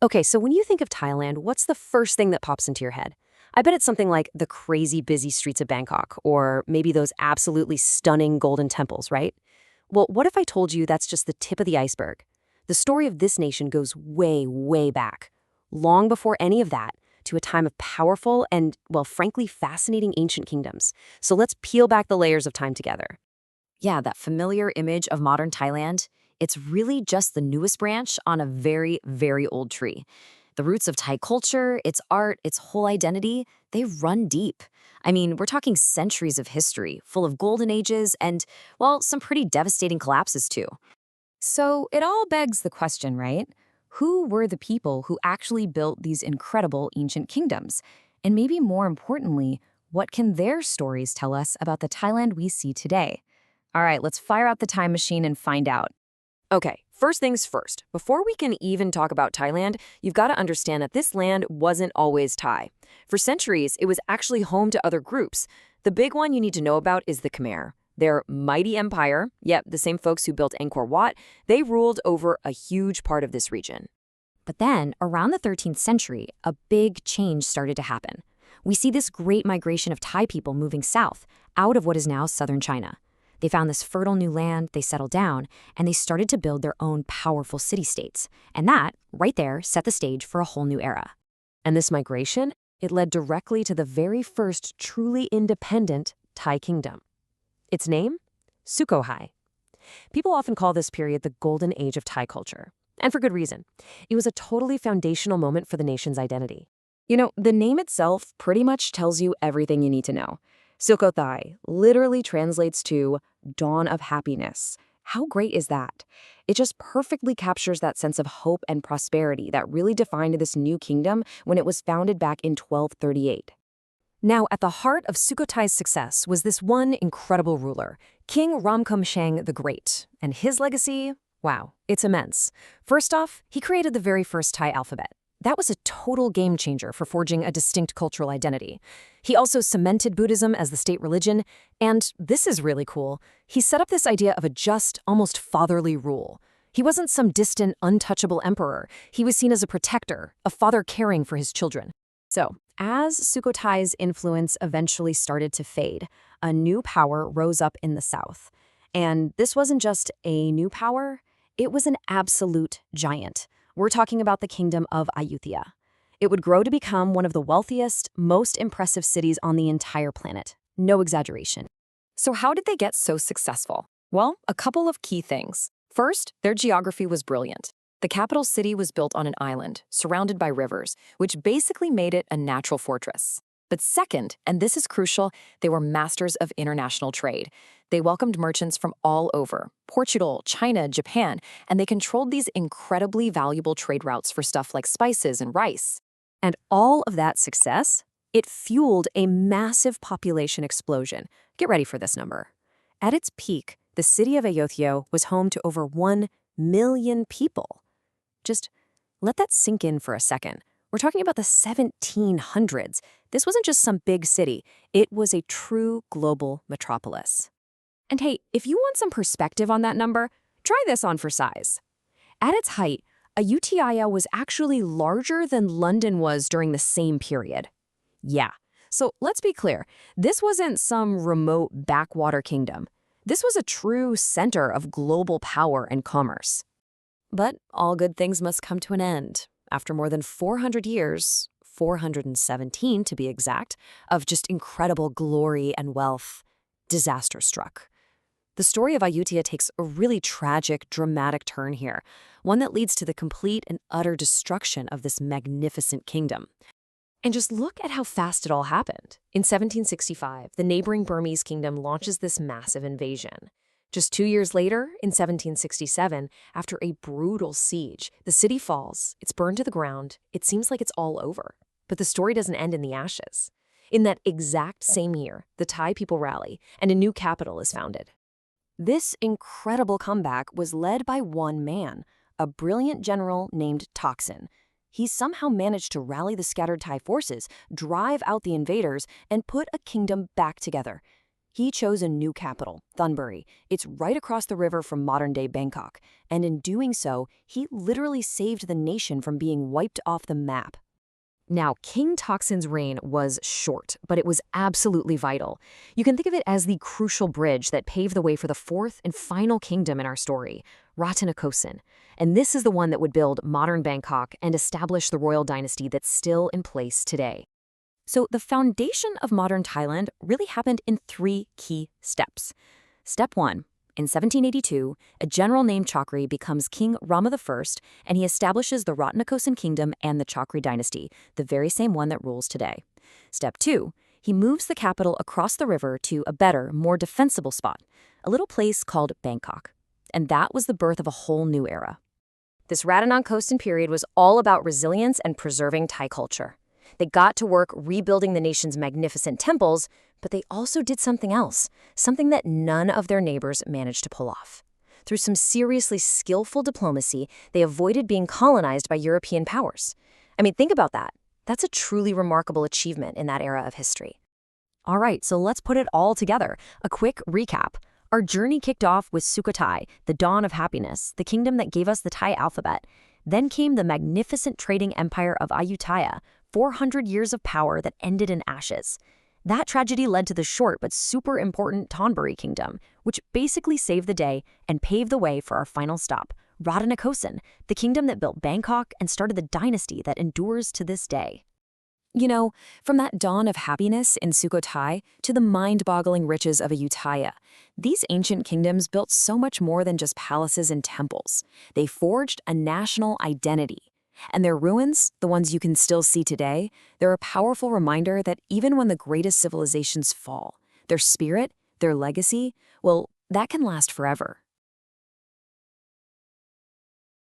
Okay, so when you think of Thailand, what's the first thing that pops into your head? I bet it's something like the crazy busy streets of Bangkok, or maybe those absolutely stunning golden temples, right? Well, what if I told you that's just the tip of the iceberg? The story of this nation goes way, way back, long before any of that, to a time of powerful and, well, frankly, fascinating ancient kingdoms. So let's peel back the layers of time together. Yeah, that familiar image of modern Thailand, it's really just the newest branch on a very, very old tree. The roots of Thai culture, its art, its whole identity, they run deep. I mean, we're talking centuries of history, full of golden ages and, well, some pretty devastating collapses too. So it all begs the question, right? Who were the people who actually built these incredible ancient kingdoms? And maybe more importantly, what can their stories tell us about the Thailand we see today? All right, let's fire out the time machine and find out. Okay, first things first. Before we can even talk about Thailand, you've got to understand that this land wasn't always Thai. For centuries, it was actually home to other groups. The big one you need to know about is the Khmer. Their mighty empire, yep, the same folks who built Angkor Wat, they ruled over a huge part of this region. But then, around the 13th century, a big change started to happen. We see this great migration of Thai people moving south, out of what is now southern China. They found this fertile new land, they settled down, and they started to build their own powerful city-states. And that, right there, set the stage for a whole new era. And this migration, it led directly to the very first truly independent Thai kingdom. Its name? Sukhothai. People often call this period the golden age of Thai culture. And for good reason. It was a totally foundational moment for the nation's identity. You know, the name itself pretty much tells you everything you need to know. Sukhothai literally translates to dawn of happiness. How great is that? It just perfectly captures that sense of hope and prosperity that really defined this new kingdom when it was founded back in 1238. Now, at the heart of Sukhothai's success was this one incredible ruler, King Ramkhamshang the Great. And his legacy, wow, it's immense. First off, he created the very first Thai alphabet. That was a total game changer for forging a distinct cultural identity. He also cemented Buddhism as the state religion, and this is really cool, he set up this idea of a just, almost fatherly rule. He wasn't some distant, untouchable emperor. He was seen as a protector, a father caring for his children. So, as Sukhothai's influence eventually started to fade, a new power rose up in the south. And this wasn't just a new power, it was an absolute giant. We're talking about the kingdom of Ayutthaya. It would grow to become one of the wealthiest, most impressive cities on the entire planet. No exaggeration. So how did they get so successful? Well, a couple of key things. First, their geography was brilliant. The capital city was built on an island, surrounded by rivers, which basically made it a natural fortress. But second, and this is crucial, they were masters of international trade. They welcomed merchants from all over, Portugal, China, Japan, and they controlled these incredibly valuable trade routes for stuff like spices and rice. And all of that success, it fueled a massive population explosion. Get ready for this number. At its peak, the city of Ayutthaya was home to over 1 million people. Just let that sink in for a second. We're talking about the 1700s. This wasn't just some big city. It was a true global metropolis. And hey, if you want some perspective on that number, try this on for size. At its height, Ayutthaya was actually larger than London was during the same period. Yeah, so let's be clear. This wasn't some remote backwater kingdom. This was a true center of global power and commerce. But all good things must come to an end. After more than 400 years, 417 to be exact, of just incredible glory and wealth, disaster struck. The story of Ayutthaya takes a really tragic, dramatic turn here, one that leads to the complete and utter destruction of this magnificent kingdom. And just look at how fast it all happened. In 1765, the neighboring Burmese kingdom launches this massive invasion. Just 2 years later, in 1767, after a brutal siege, the city falls, it's burned to the ground, it seems like it's all over. But the story doesn't end in the ashes. In that exact same year, the Thai people rally, and a new capital is founded. This incredible comeback was led by one man, a brilliant general named Taksin. He somehow managed to rally the scattered Thai forces, drive out the invaders, and put a kingdom back together. He chose a new capital, Thonburi. It's right across the river from modern-day Bangkok, and in doing so, he literally saved the nation from being wiped off the map. Now, King Taksin's reign was short, but it was absolutely vital. You can think of it as the crucial bridge that paved the way for the fourth and final kingdom in our story, Rattanakosin. And this is the one that would build modern Bangkok and establish the royal dynasty that's still in place today. So the foundation of modern Thailand really happened in 3 key steps. Step 1. In 1782, a general named Chakri becomes King Rama I, and he establishes the Rattanakosin Kingdom and the Chakri dynasty, the very same one that rules today. Step 2. He moves the capital across the river to a better, more defensible spot, a little place called Bangkok. And that was the birth of a whole new era. This Rattanakosin period was all about resilience and preserving Thai culture. They got to work rebuilding the nation's magnificent temples, but they also did something else, something that none of their neighbors managed to pull off. Through some seriously skillful diplomacy, they avoided being colonized by European powers. I mean, think about that. That's a truly remarkable achievement in that era of history. All right, so let's put it all together. A quick recap. Our journey kicked off with Sukhothai, the dawn of happiness, the kingdom that gave us the Thai alphabet. Then came the magnificent trading empire of Ayutthaya, 400 years of power that ended in ashes. That tragedy led to the short but super important Thonburi Kingdom, which basically saved the day and paved the way for our final stop, Rattanakosin, the kingdom that built Bangkok and started the dynasty that endures to this day. You know, from that dawn of happiness in Sukhothai to the mind-boggling riches of Ayutthaya, these ancient kingdoms built so much more than just palaces and temples. They forged a national identity. And their ruins, the ones you can still see today, they're a powerful reminder that even when the greatest civilizations fall, their spirit, their legacy, well, that can last forever.